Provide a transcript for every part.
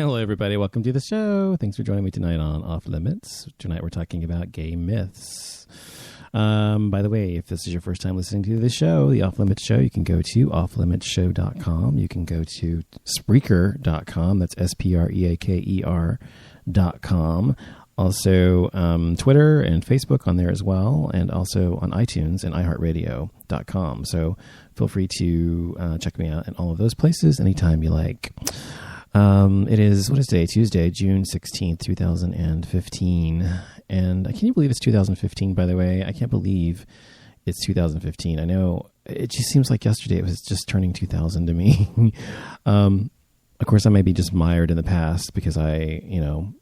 Hello, everybody. Welcome to the show. Thanks for joining me tonight on Off Limits. Tonight we're talking about gay myths. By the way, if this is your first time listening to the show, the Off Limits Show, you can go to offlimitsshow.com. You can go to Spreaker.com. That's Spreaker.com. Also, Twitter and Facebook on there as well, and also on iTunes and iHeartRadio.com. So feel free to check me out in all of those places anytime you like. It is, what is today? Tuesday, June 16th, 2015. And can you believe it's 2015, by the way? I can't believe it's 2015. I know it just seems like yesterday it was just turning 2000 to me. Of course, I may be just mired in the past because I,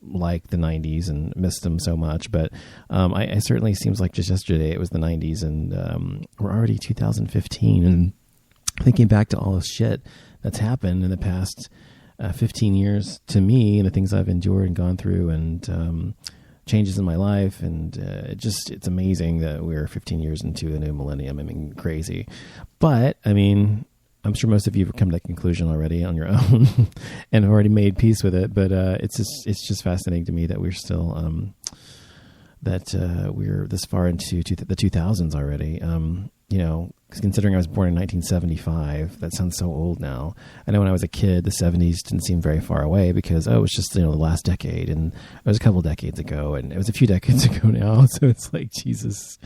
like the 90s and missed them so much. But I certainly seems like just yesterday it was the 90s, and we're already 2015. And thinking back to all the shit that's happened in the past 15 years to me, and the things I've endured and gone through, and changes in my life, and it's amazing that we're 15 years into a new millennium. I mean, crazy. But I mean, I'm sure most of you have come to that conclusion already on your own and have already made peace with it. But it's just fascinating to me that we're still we're this far into the 2000s already. Considering I was born in 1975, that sounds so old now. I know when I was a kid, the 70s didn't seem very far away because, it was just, the last decade, and it was a couple decades ago, and it was a few decades ago now. So it's like, Jesus,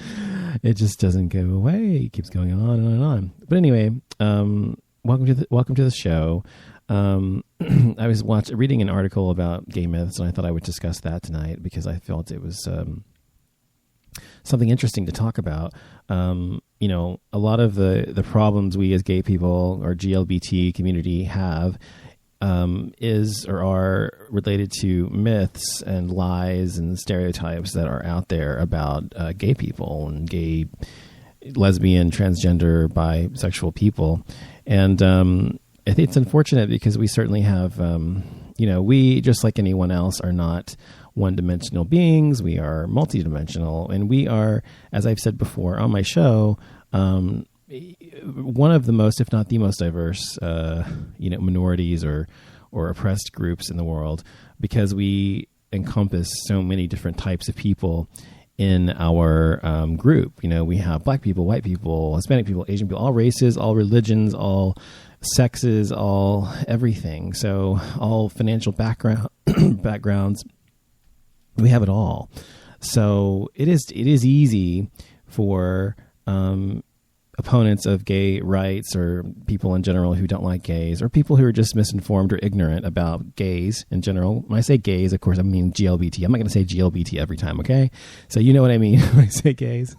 it just doesn't go away. It keeps going on and on and on. But anyway, welcome to the show. I was reading an article about gay myths, and I thought I would discuss that tonight because I felt it was something interesting to talk about. A lot of the problems we as gay people or GLBT community have are related to myths and lies and stereotypes that are out there about gay people and gay, lesbian, transgender, bisexual people. And I think it's unfortunate because we certainly have, we, just like anyone else, are not one-dimensional beings. We are multidimensional, and we are, as I've said before on my show, one of the most, if not the most diverse, minorities or oppressed groups in the world, because we encompass so many different types of people in our group. We have black people, white people, Hispanic people, Asian people, all races, all religions, all sexes, all everything. So all financial backgrounds. We have it all. So it is easy for opponents of gay rights, or people in general who don't like gays, or people who are just misinformed or ignorant about gays in general. When I say gays, of course, I mean GLBT. I'm not going to say GLBT every time, okay? So you know what I mean when I say gays.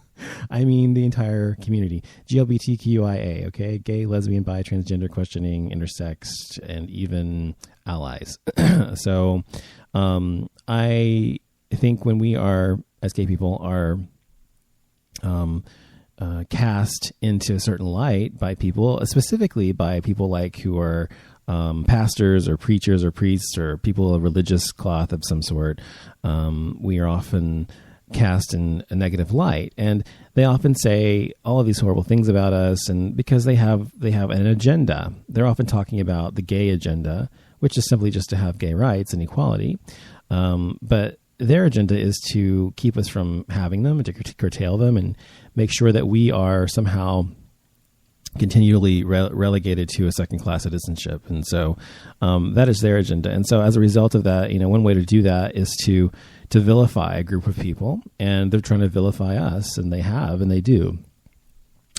I mean the entire community. GLBTQIA, okay? Gay, lesbian, bi, transgender, questioning, intersex, and even allies. So I think when we are, as gay people, are cast into a certain light by people, specifically by people who are pastors or preachers or priests or people of religious cloth of some sort, we are often cast in a negative light, and they often say all of these horrible things about us, and because they have an agenda. They're often talking about the gay agenda, which is simply just to have gay rights and equality, but their agenda is to keep us from having them and to curtail them and make sure that we are somehow continually relegated to a second-class citizenship. And so that is their agenda. And so as a result of that, one way to do that is to vilify a group of people, and they're trying to vilify us, and they have, and they do.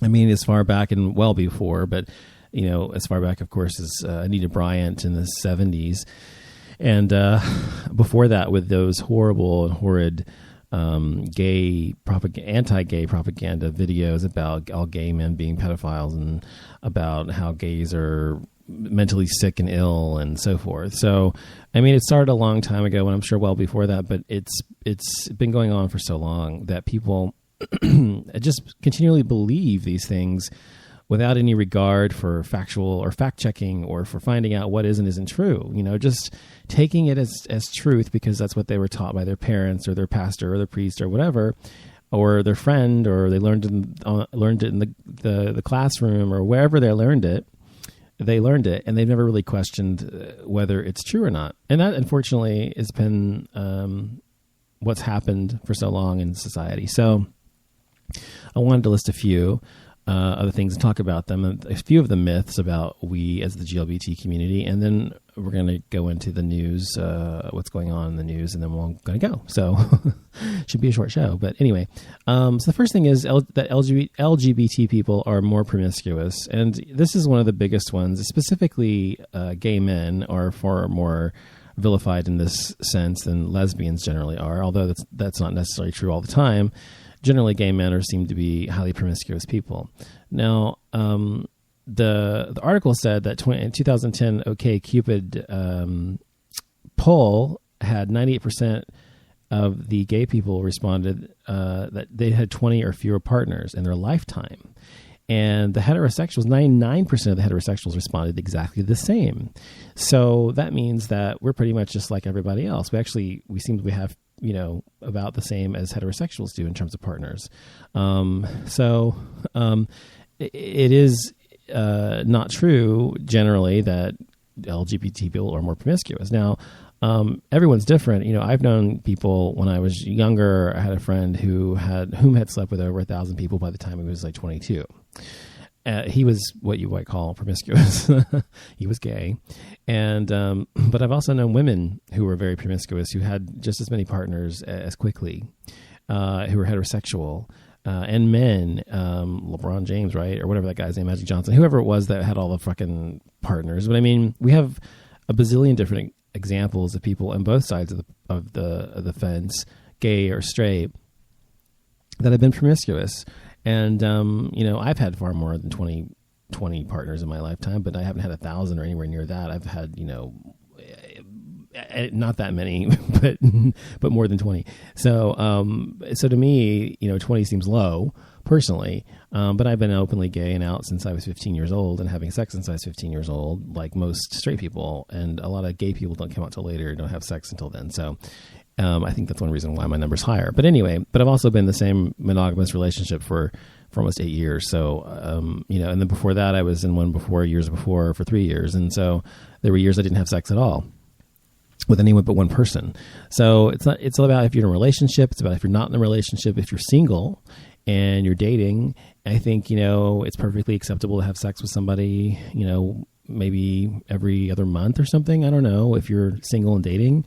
I mean, as far back and well before, but, as far back, of course, as Anita Bryant in the 70s. And before that, with those horrible and horrid anti-gay propaganda videos about all gay men being pedophiles and about how gays are mentally sick and ill and so forth. So, I mean, it started a long time ago, and I'm sure well before that, but it's been going on for so long that people just continually believe these things without any regard for factual or fact-checking or for finding out what is and isn't true. Just taking it as truth because that's what they were taught by their parents or their pastor or their priest or whatever, or their friend, or they learned it in the classroom or wherever they learned it. they learned it, and they've never really questioned whether it's true or not. And that, unfortunately, has been what's happened for so long in society. So I wanted to list a few other things and talk about them, and a few of the myths about we as the GLBT community, and then we're going to go into the news, what's going on in the news, and then we're going to go. So should be a short show. But anyway, so the first thing is that LGBT people are more promiscuous. And this is one of the biggest ones. Specifically, gay men are far more vilified in this sense than lesbians generally are, although that's not necessarily true all the time. Generally, gay men are seen to be highly promiscuous people. Now, the article said that in 2010 OkCupid poll had 98% of the gay people responded that they had 20 or fewer partners in their lifetime. And the heterosexuals, 99% of the heterosexuals responded exactly the same. So that means that we're pretty much just like everybody else. We seem to have, about the same as heterosexuals do in terms of partners. It is not true generally that LGBT people are more promiscuous. Now, everyone's different. I've known people when I was younger. I had a friend whom had slept with over 1,000 people by the time he was like 22. He was what you might call promiscuous. He was gay. And, but I've also known women who were very promiscuous, who had just as many partners as quickly, who were heterosexual, and men, LeBron James, right? Or whatever that guy's name, Magic Johnson, whoever it was that had all the fucking partners. But I mean, we have a bazillion different examples of people on both sides of the fence, gay or straight, that have been promiscuous. And, I've had far more than 20 partners in my lifetime, but I haven't had 1,000 or anywhere near that. I've had, not that many, but more than 20. So to me, 20 seems low personally. But I've been openly gay and out since I was 15 years old, and having sex since I was 15 years old, like most straight people. And a lot of gay people don't come out till later, don't have sex until then. So, I think that's one reason why my number's higher. But anyway, I've also been in the same monogamous relationship for almost 8 years. So, and then before that, I was in one years before for 3 years. And so there were years I didn't have sex at all with anyone but one person. So it's all about if you're in a relationship. It's about if you're not in a relationship. If you're single and you're dating, I think, it's perfectly acceptable to have sex with somebody, maybe every other month or something. I don't know if you're single and dating.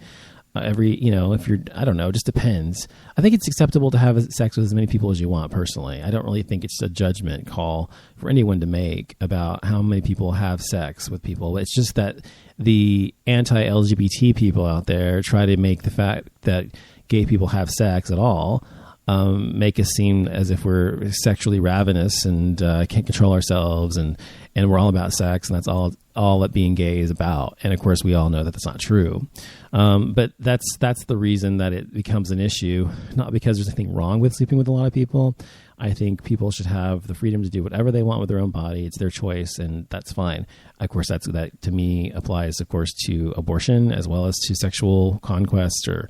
If you're, I don't know, it just depends. I think it's acceptable to have sex with as many people as you want, personally. I don't really think it's a judgment call for anyone to make about how many people have sex with people. It's just that the anti-LGBT people out there try to make the fact that gay people have sex at all make us seem as if we're sexually ravenous and can't control ourselves, and we're all about sex, and that's all that being gay is about. And of course, we all know that that's not true. But that's the reason that it becomes an issue, not because there's anything wrong with sleeping with a lot of people. I think people should have the freedom to do whatever they want with their own body. It's their choice, and that's fine. Of course, that to me applies, of course, to abortion as well as to sexual conquest or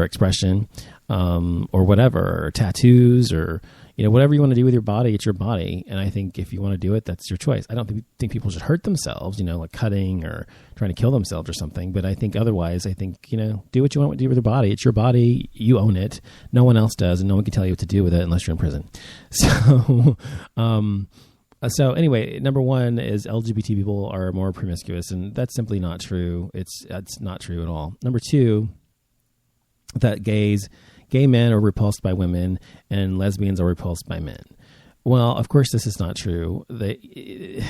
expression, or whatever, or tattoos, or whatever you want to do with your body. It's your body, and I think if you want to do it, that's your choice. I don't think people should hurt themselves, like cutting or trying to kill themselves or something. But I think otherwise, do what you want to do with your body. It's your body. You own it. No one else does, and no one can tell you what to do with it unless you're in prison. So anyway, number one is LGBT people are more promiscuous, and that's simply not true. That's not true at all. Number two, that gay men are repulsed by women and lesbians are repulsed by men. Well, of course, this is not true. This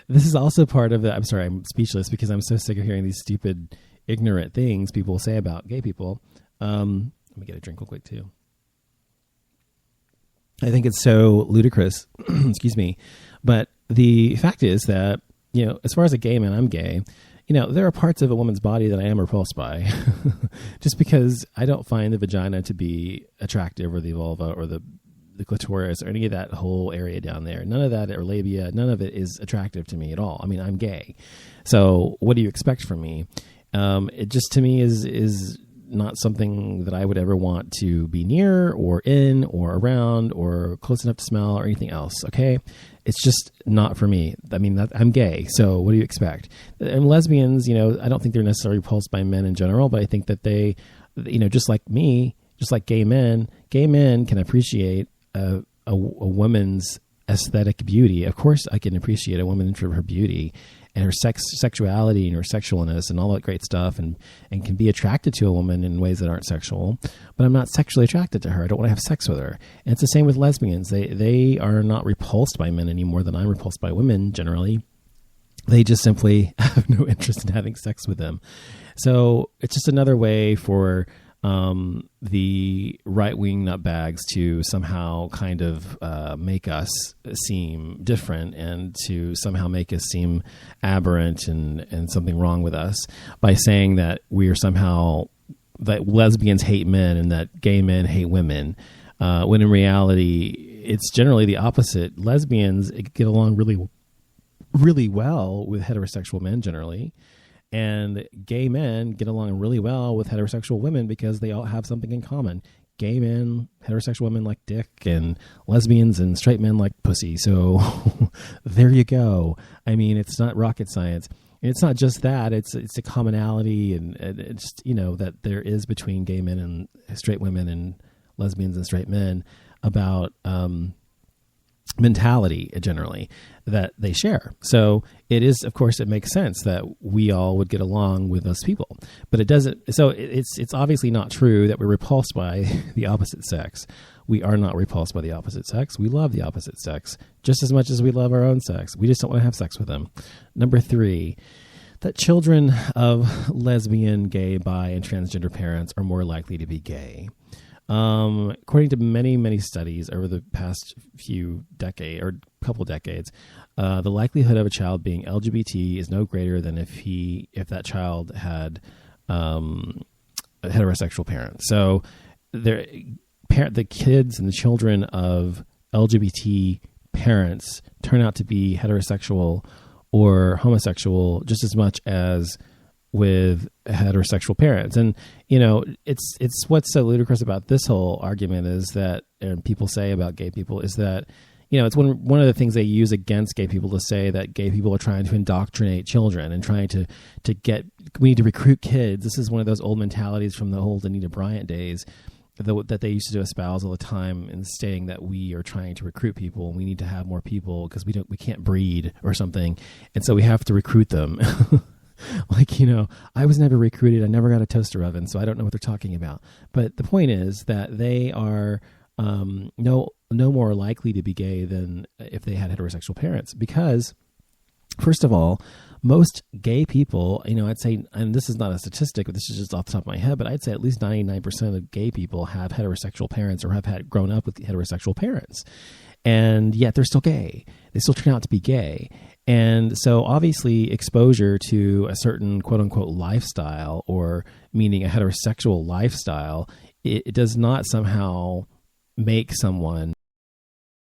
is also part of the... I'm sorry, I'm speechless because I'm so sick of hearing these stupid, ignorant things people say about gay people. Let me get a drink real quick, too. I think it's so ludicrous. Excuse me. But the fact is that, as far as a gay man, I'm gay. There are parts of a woman's body that I am repulsed by just because I don't find the vagina to be attractive, or the vulva or the clitoris or any of that whole area down there. None of that, or labia, none of it is attractive to me at all. I mean, I'm gay. So what do you expect from me? It just, to me, is not something that I would ever want to be near or in or around or close enough to smell or anything else. Okay. It's just not for me. I mean, I'm gay. So what do you expect? And lesbians, I don't think they're necessarily repulsed by men in general, but I think that they, just like me, just like gay men can appreciate a woman's aesthetic beauty. Of course I can appreciate a woman for her beauty and her sexuality and her sexualness and all that great stuff, and can be attracted to a woman in ways that aren't sexual, but I'm not sexually attracted to her. I don't want to have sex with her. And it's the same with lesbians. They are not repulsed by men any more than I'm repulsed by women generally. They just simply have no interest in having sex with them. So it's just another way for the right-wing nutbags to somehow kind of make us seem different and to somehow make us seem aberrant and something wrong with us by saying that we are somehow, that lesbians hate men and that gay men hate women, when in reality it's generally the opposite. Lesbians get along really, really well with heterosexual men generally. And gay men get along really well with heterosexual women because they all have something in common. Gay men, heterosexual women like dick, and lesbians and straight men like pussy. So there you go. I mean, it's not rocket science. And it's not just that. It's a commonality and it's, that there is between gay men and straight women and lesbians and straight men about mentality generally that they share. So it is, of course, it makes sense that we all would get along with those people, but it doesn't. So it's obviously not true that we're repulsed by the opposite sex. We are not repulsed by the opposite sex. We love the opposite sex just as much as we love our own sex. We just don't want to have sex with them. Number 3, that children of lesbian, gay, bi, and transgender parents are more likely to be gay. According to many, many studies over the past few decades or couple decades, the likelihood of a child being LGBT is no greater than if that child had heterosexual parents. So the kids and the children of LGBT parents turn out to be heterosexual or homosexual just as much as with heterosexual parents. And, it's what's so ludicrous about this whole argument is that, and people say about gay people is that, it's one of the things they use against gay people to say that gay people are trying to indoctrinate children and trying to get, we need to recruit kids. This is one of those old mentalities from the old Anita Bryant days that they used to espouse all the time, and stating that we are trying to recruit people and we need to have more people because we can't breed or something. And so we have to recruit them. I was never recruited. I never got a toaster oven, so I don't know what they're talking about. But the point is that they are no more likely to be gay than if they had heterosexual parents. Because, first of all, most gay people, I'd say, and this is not a statistic, but this is just off the top of my head, but I'd say at least 99% of gay people have heterosexual parents or have grown up with heterosexual parents. And yet they're still gay. They still turn out to be gay. And so obviously exposure to a certain quote unquote lifestyle, or meaning a heterosexual lifestyle, it does not somehow make someone